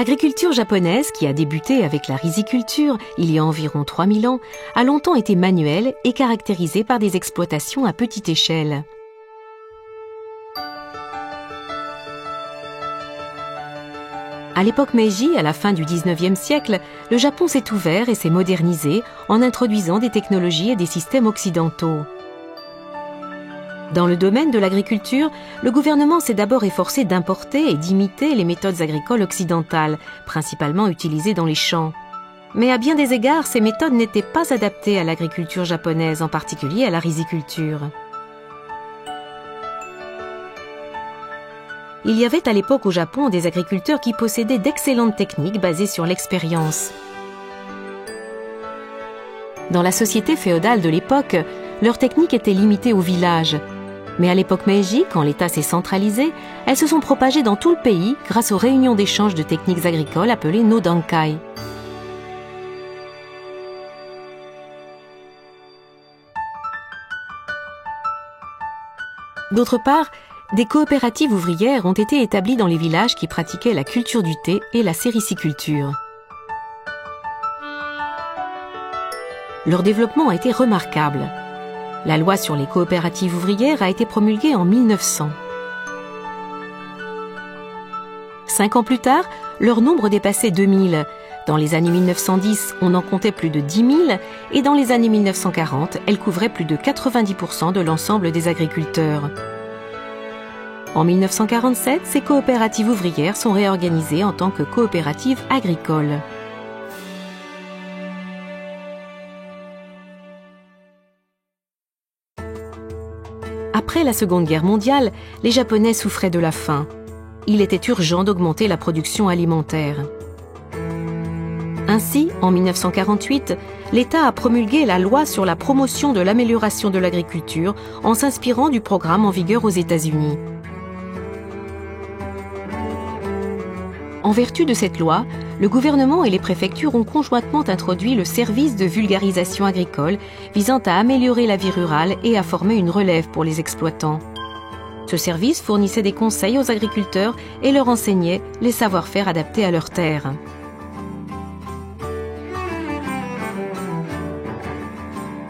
L'agriculture japonaise, qui a débuté avec la riziculture il y a environ 3000 ans, a longtemps été manuelle et caractérisée par des exploitations à petite échelle. À l'époque Meiji, à la fin du XIXe siècle, le Japon s'est ouvert et s'est modernisé en introduisant des technologies et des systèmes occidentaux. Dans le domaine de l'agriculture, le gouvernement s'est d'abord efforcé d'importer et d'imiter les méthodes agricoles occidentales, principalement utilisées dans les champs. Mais à bien des égards, ces méthodes n'étaient pas adaptées à l'agriculture japonaise, en particulier à la riziculture. Il y avait à l'époque au Japon des agriculteurs qui possédaient d'excellentes techniques basées sur l'expérience. Dans la société féodale de l'époque, leurs techniques étaient limitées au village. Mais à l'époque Meiji, quand l'État s'est centralisé, elles se sont propagées dans tout le pays grâce aux réunions d'échange de techniques agricoles appelées Nodankai. D'autre part, des coopératives ouvrières ont été établies dans les villages qui pratiquaient la culture du thé et la sériciculture. Leur développement a été remarquable. La loi sur les coopératives ouvrières a été promulguée en 1900. 5 ans plus tard, leur nombre dépassait 2000. Dans les années 1910, on en comptait plus de 10 000 et dans les années 1940, elles couvraient plus de 90% de l'ensemble des agriculteurs. En 1947, ces coopératives ouvrières sont réorganisées en tant que coopératives agricoles. Après la Seconde Guerre mondiale, les Japonais souffraient de la faim. Il était urgent d'augmenter la production alimentaire. Ainsi, en 1948, l'État a promulgué la loi sur la promotion de l'amélioration de l'agriculture en s'inspirant du programme en vigueur aux États-Unis. En vertu de cette loi, le gouvernement et les préfectures ont conjointement introduit le service de vulgarisation agricole visant à améliorer la vie rurale et à former une relève pour les exploitants. Ce service fournissait des conseils aux agriculteurs et leur enseignait les savoir-faire adaptés à leurs terres.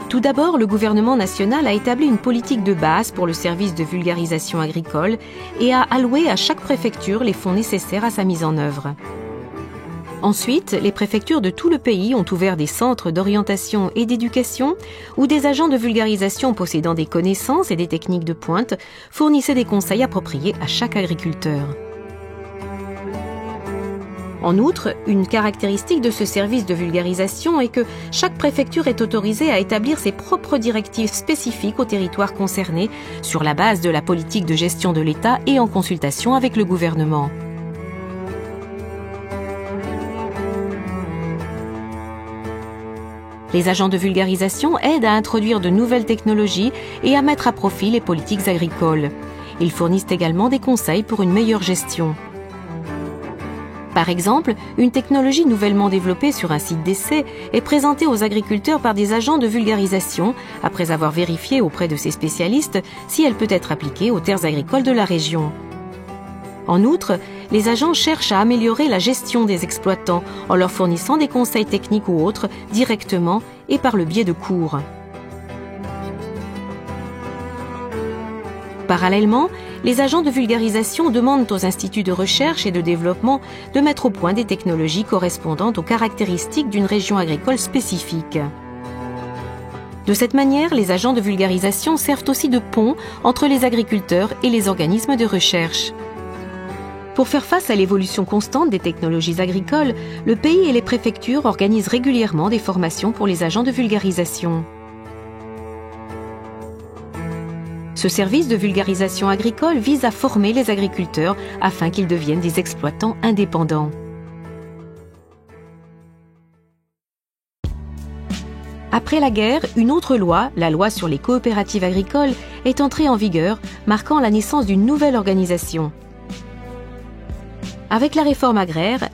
Tout d'abord, le gouvernement national a établi une politique de base pour le service de vulgarisation agricole et a alloué à chaque préfecture les fonds nécessaires à sa mise en œuvre. Ensuite, les préfectures de tout le pays ont ouvert des centres d'orientation et d'éducation où des agents de vulgarisation possédant des connaissances et des techniques de pointe fournissaient des conseils appropriés à chaque agriculteur. En outre, une caractéristique de ce service de vulgarisation est que chaque préfecture est autorisée à établir ses propres directives spécifiques au territoire concerné sur la base de la politique de gestion de l'État et en consultation avec le gouvernement. Les agents de vulgarisation aident à introduire de nouvelles technologies et à mettre à profit les politiques agricoles. Ils fournissent également des conseils pour une meilleure gestion. Par exemple, une technologie nouvellement développée sur un site d'essai est présentée aux agriculteurs par des agents de vulgarisation, après avoir vérifié auprès de ces spécialistes si elle peut être appliquée aux terres agricoles de la région. En outre, les agents cherchent à améliorer la gestion des exploitants en leur fournissant des conseils techniques ou autres directement et par le biais de cours. Parallèlement, les agents de vulgarisation demandent aux instituts de recherche et de développement de mettre au point des technologies correspondantes aux caractéristiques d'une région agricole spécifique. De cette manière, les agents de vulgarisation servent aussi de pont entre les agriculteurs et les organismes de recherche. Pour faire face à l'évolution constante des technologies agricoles, le pays et les préfectures organisent régulièrement des formations pour les agents de vulgarisation. Ce service de vulgarisation agricole vise à former les agriculteurs afin qu'ils deviennent des exploitants indépendants. Après la guerre, une autre loi, la loi sur les coopératives agricoles, est entrée en vigueur, marquant la naissance d'une nouvelle organisation. Avec la réforme agraire,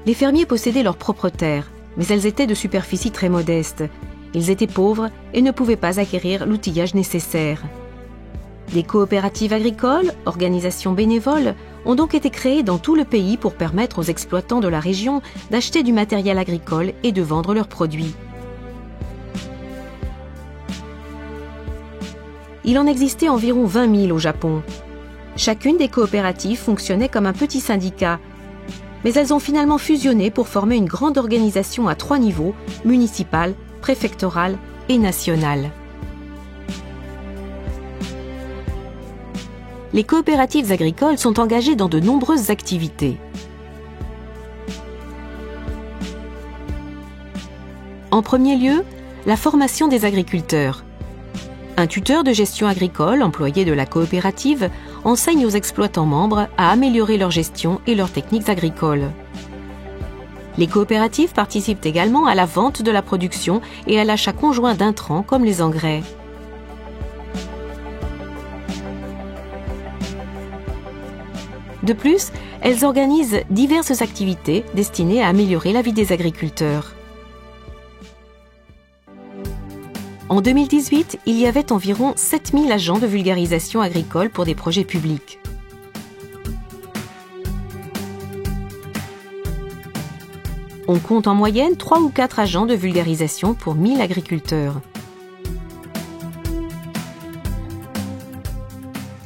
les fermiers possédaient leurs propres terres, mais elles étaient de superficie très modeste. Ils étaient pauvres et ne pouvaient pas acquérir l'outillage nécessaire. Des coopératives agricoles, organisations bénévoles, ont donc été créées dans tout le pays pour permettre aux exploitants de la région d'acheter du matériel agricole et de vendre leurs produits. Il en existait environ 20 000 au Japon. Chacune des coopératives fonctionnait comme un petit syndicat, mais elles ont finalement fusionné pour former une grande organisation à 3 niveaux, municipal, préfectoral et national. Les coopératives agricoles sont engagées dans de nombreuses activités. En premier lieu, la formation des agriculteurs. Un tuteur de gestion agricole, employé de la coopérative, enseigne aux exploitants membres à améliorer leur gestion et leurs techniques agricoles. Les coopératives participent également à la vente de la production et à l'achat conjoint d'intrants comme les engrais. De plus, elles organisent diverses activités destinées à améliorer la vie des agriculteurs. En 2018, il y avait environ 7000 agents de vulgarisation agricole pour des projets publics. On compte en moyenne 3 ou 4 agents de vulgarisation pour 1000 agriculteurs.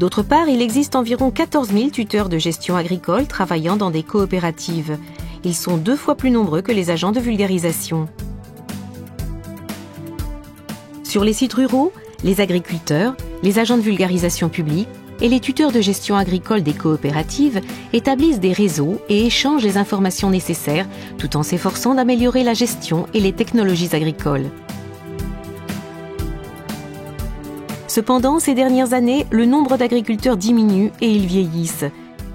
D'autre part, il existe environ 14 000 tuteurs de gestion agricole travaillant dans des coopératives. Ils sont 2 fois plus nombreux que les agents de vulgarisation. Sur les sites ruraux, les agriculteurs, les agents de vulgarisation publique et les tuteurs de gestion agricole des coopératives établissent des réseaux et échangent les informations nécessaires tout en s'efforçant d'améliorer la gestion et les technologies agricoles. Cependant, ces dernières années, le nombre d'agriculteurs diminue et ils vieillissent.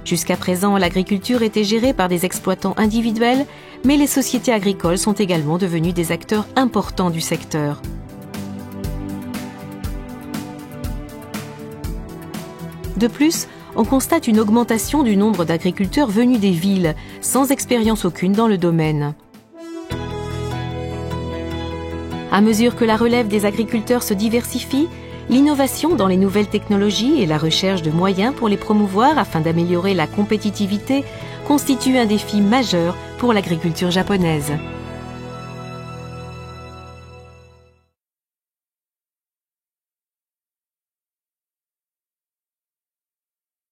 Jusqu'à présent, l'agriculture était gérée par des exploitants individuels, mais les sociétés agricoles sont également devenues des acteurs importants du secteur. De plus, on constate une augmentation du nombre d'agriculteurs venus des villes, sans expérience aucune dans le domaine. À mesure que la relève des agriculteurs se diversifie, l'innovation dans les nouvelles technologies et la recherche de moyens pour les promouvoir afin d'améliorer la compétitivité constituent un défi majeur pour l'agriculture japonaise.